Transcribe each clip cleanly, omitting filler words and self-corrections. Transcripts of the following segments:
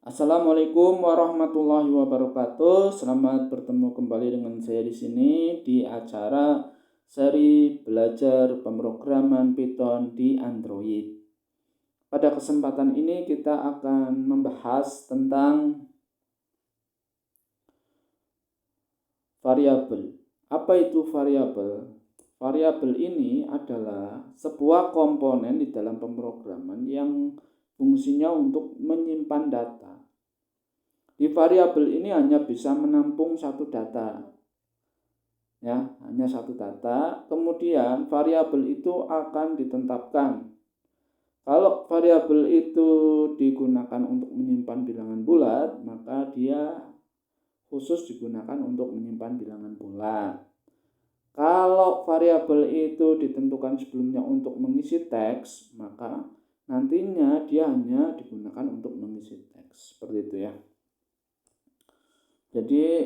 Assalamualaikum warahmatullahi wabarakatuh. Selamat bertemu kembali dengan saya di sini di acara seri belajar pemrograman Python di Android. Pada kesempatan ini kita akan membahas tentang variabel. Apa itu variabel? Variabel ini adalah sebuah komponen di dalam pemrograman yang fungsinya untuk menyimpan data. Di variabel ini hanya bisa menampung satu data. Ya, hanya satu data. Kemudian variabel itu akan ditetapkan. Kalau variabel itu digunakan untuk menyimpan bilangan bulat, maka dia khusus digunakan untuk menyimpan bilangan bulat. Kalau variabel itu ditentukan sebelumnya untuk mengisi teks, maka nantinya dia hanya digunakan untuk mengisi teks. Seperti itu ya. Jadi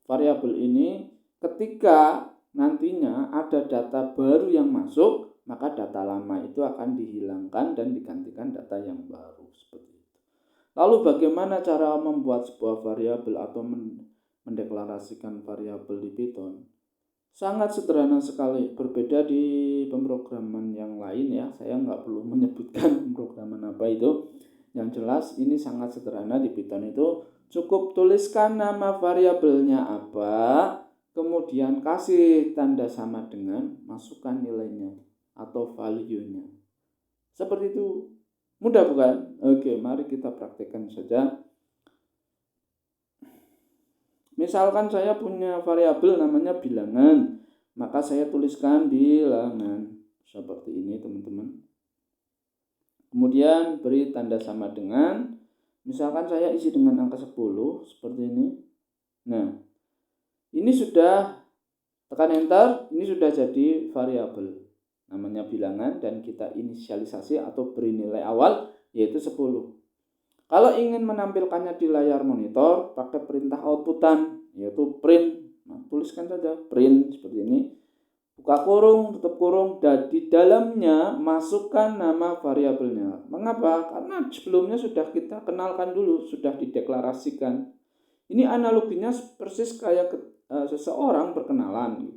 variabel ini ketika nantinya ada data baru yang masuk, maka data lama itu akan dihilangkan dan digantikan data yang baru. Seperti itu. Lalu bagaimana cara membuat sebuah variabel atau mendeklarasikan variabel di Python? Sangat sederhana sekali, berbeda di pemrograman yang lain ya. Saya nggak perlu menyebutkan pemrograman apa itu. Yang jelas ini sangat sederhana di Python itu. Cukup tuliskan nama variabelnya apa, kemudian kasih tanda sama dengan, masukkan nilainya atau value-nya. Seperti itu. Mudah bukan? Oke, mari kita praktekkan saja. Misalkan saya punya variabel namanya bilangan, maka saya tuliskan bilangan. Seperti ini teman-teman. Kemudian beri tanda sama dengan, misalkan saya isi dengan angka 10 seperti ini. Nah, ini sudah, tekan enter, ini sudah jadi variabel namanya bilangan dan kita inisialisasi atau beri nilai awal yaitu 10. Kalau ingin menampilkannya di layar monitor pakai perintah outputan yaitu print. Nah, tuliskan saja print seperti ini. Buka kurung, tutup kurung, dan di dalamnya masukkan nama variabelnya. Mengapa? Karena sebelumnya sudah kita kenalkan dulu, sudah dideklarasikan. Ini analoginya persis kayak seseorang berkenalan.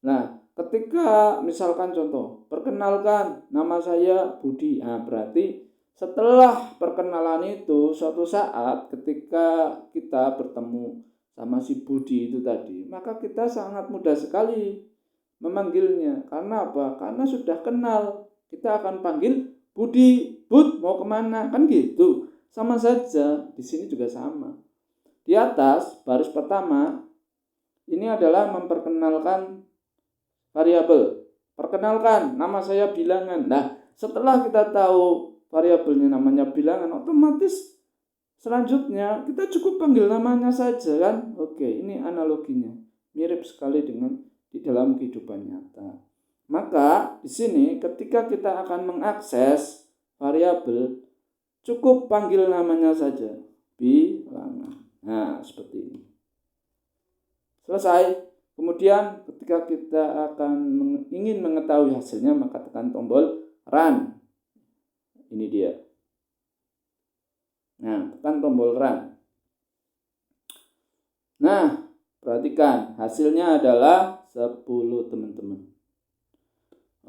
Nah, ketika misalkan contoh, perkenalkan nama saya Budi. Nah, berarti setelah perkenalan itu, suatu saat ketika kita bertemu sama si Budi itu tadi, maka kita sangat mudah sekali memanggilnya. Karena apa? Karena sudah kenal. Kita akan panggil Budi, Bud mau kemana? Kan gitu. Sama saja, di sini juga sama. Di atas baris pertama ini adalah memperkenalkan variabel. Perkenalkan, nama saya bilangan. Nah, setelah kita tahu variabelnya namanya bilangan, otomatis selanjutnya kita cukup panggil namanya saja kan. Oke, ini analoginya. Mirip sekali dengan di dalam kehidupan nyata. Maka di sini ketika kita akan mengakses variabel, cukup panggil namanya saja, bilangan. Nah, seperti ini. Selesai. Kemudian ketika kita akan ingin mengetahui hasilnya, maka tekan tombol run. Ini dia. Nah, tekan tombol run. Nah, perhatikan hasilnya adalah 10 teman-teman.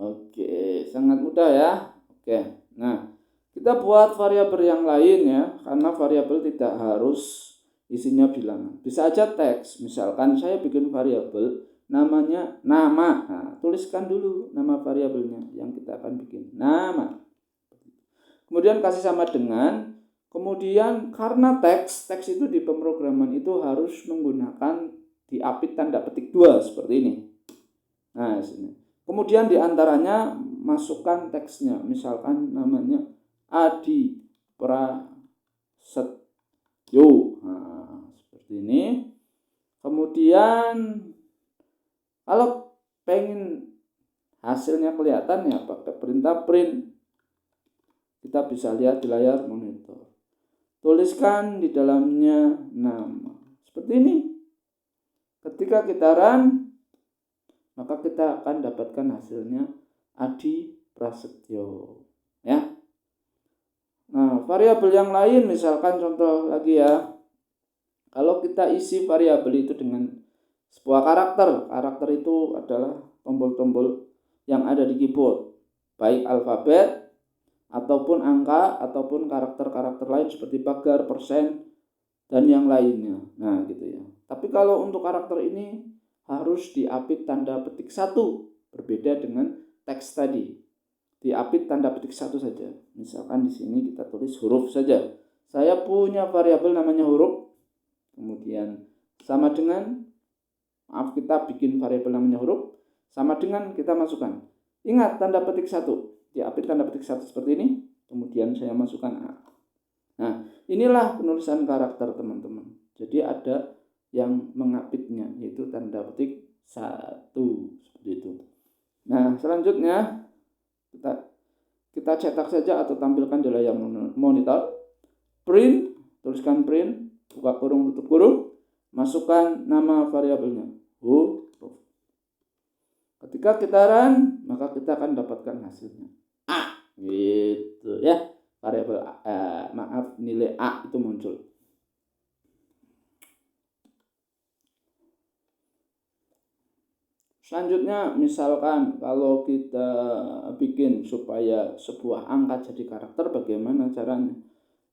Oke, sangat mudah ya. Oke, nah kita buat variabel yang lain ya, karena variabel tidak harus isinya bilangan. Bisa aja teks, misalkan saya bikin variabel namanya nama. Nah, tuliskan dulu nama variabelnya yang kita akan bikin, nama. Kemudian kasih sama dengan, kemudian karena teks itu di pemrograman itu harus menggunakan diapit tanda petik 2 seperti ini. Nah, sini. Kemudian diantaranya masukkan teksnya, misalkan namanya Adi Prasetyo. Nah, seperti ini. Kemudian kalau pengen hasilnya kelihatan ya pakai perintah print. Kita bisa lihat di layar monitor. Tuliskan di dalamnya nama. Seperti ini. Ketika kita run, maka kita akan dapatkan hasilnya Adi Prasetyo. Ya. Nah, variabel yang lain misalkan contoh lagi ya. Kalau kita isi variabel itu dengan sebuah karakter itu adalah tombol-tombol yang ada di keyboard, baik alfabet ataupun angka ataupun karakter-karakter lain seperti pagar, persen, dan yang lainnya. Nah gitu ya. Tapi kalau untuk karakter ini harus diapit tanda petik 1, berbeda dengan teks tadi. Diapit tanda petik 1 saja. Misalkan di sini kita tulis huruf saja. Saya punya variabel namanya huruf. Kemudian sama dengan kita bikin variabel namanya huruf, sama dengan kita masukkan. Ingat tanda petik 1. Diapit tanda petik 1 seperti ini. Kemudian saya masukkan A. Nah, inilah penulisan karakter teman-teman. Jadi ada yang mengapitnya, yaitu tanda petik 1 seperti itu. Nah, selanjutnya kita cetak saja atau tampilkan di layar monitor. Print, tuliskan print, buka kurung tutup kurung, masukkan nama variabelnya huruf. Ketika kita run, maka kita akan dapatkan hasilnya A, gitu ya. Variabel nilai A itu muncul. Selanjutnya misalkan kalau kita bikin supaya sebuah angka jadi karakter, bagaimana caranya?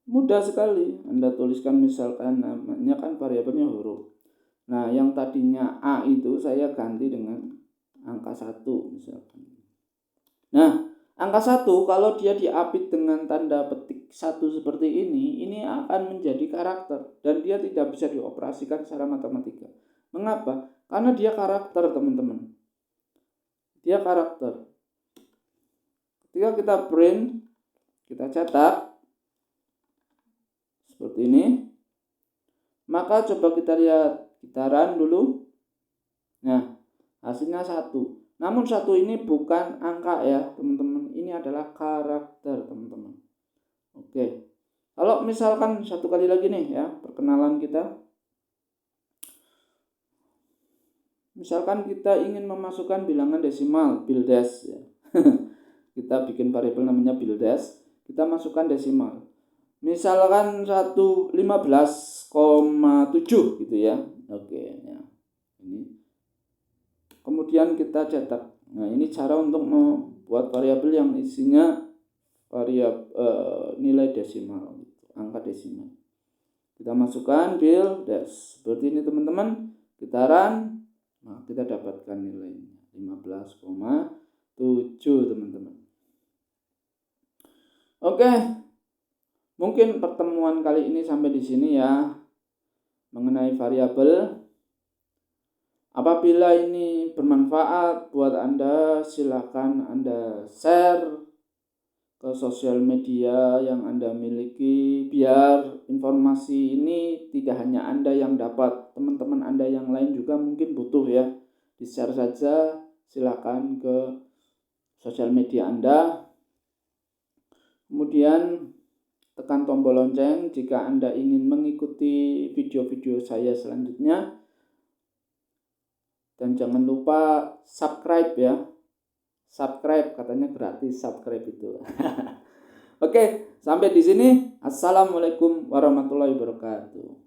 Mudah sekali. Anda tuliskan misalkan namanya kan variabelnya huruf. Nah yang tadinya A itu saya ganti dengan angka 1 misalkan. Nah angka 1 kalau dia diapit dengan tanda petik 1 seperti ini akan menjadi karakter dan dia tidak bisa dioperasikan secara matematika. Mengapa? Karena dia karakter teman-teman. Dia karakter. Ketika kita print, kita cetak seperti ini. Maka coba kita lihat, kita run dulu. Nah, hasilnya 1. Namun 1 ini bukan angka ya, teman-teman. Ini adalah karakter, teman-teman. Oke. Kalau misalkan satu kali lagi nih ya, perkenalan kita. Misalkan kita ingin memasukkan bilangan desimal, bildes ya. Kita bikin variabel namanya bildes, kita masukkan desimal. Misalkan 15,7 gitu ya. Oke ya. Ini. Kemudian kita cetak. Nah, ini cara untuk membuat variabel yang isinya variabel nilai desimal, angka desimal. Kita masukkan bildes. Seperti ini teman-teman. Kita run. Nah, kita dapatkan nilainya 15,7 teman-teman. Oke. Mungkin pertemuan kali ini sampai di sini ya mengenai variabel. Apabila ini bermanfaat buat Anda, silakan Anda share ke sosial media yang Anda miliki biar informasi ini tidak hanya Anda yang dapat, teman-teman Anda yang lain juga mungkin butuh ya. Di-share saja, silakan ke sosial media Anda. Kemudian tekan tombol lonceng jika Anda ingin mengikuti video-video saya selanjutnya. Dan jangan lupa subscribe ya. Subscribe katanya gratis subscribe itu. Oke, sampai di sini. Assalamualaikum warahmatullahi wabarakatuh.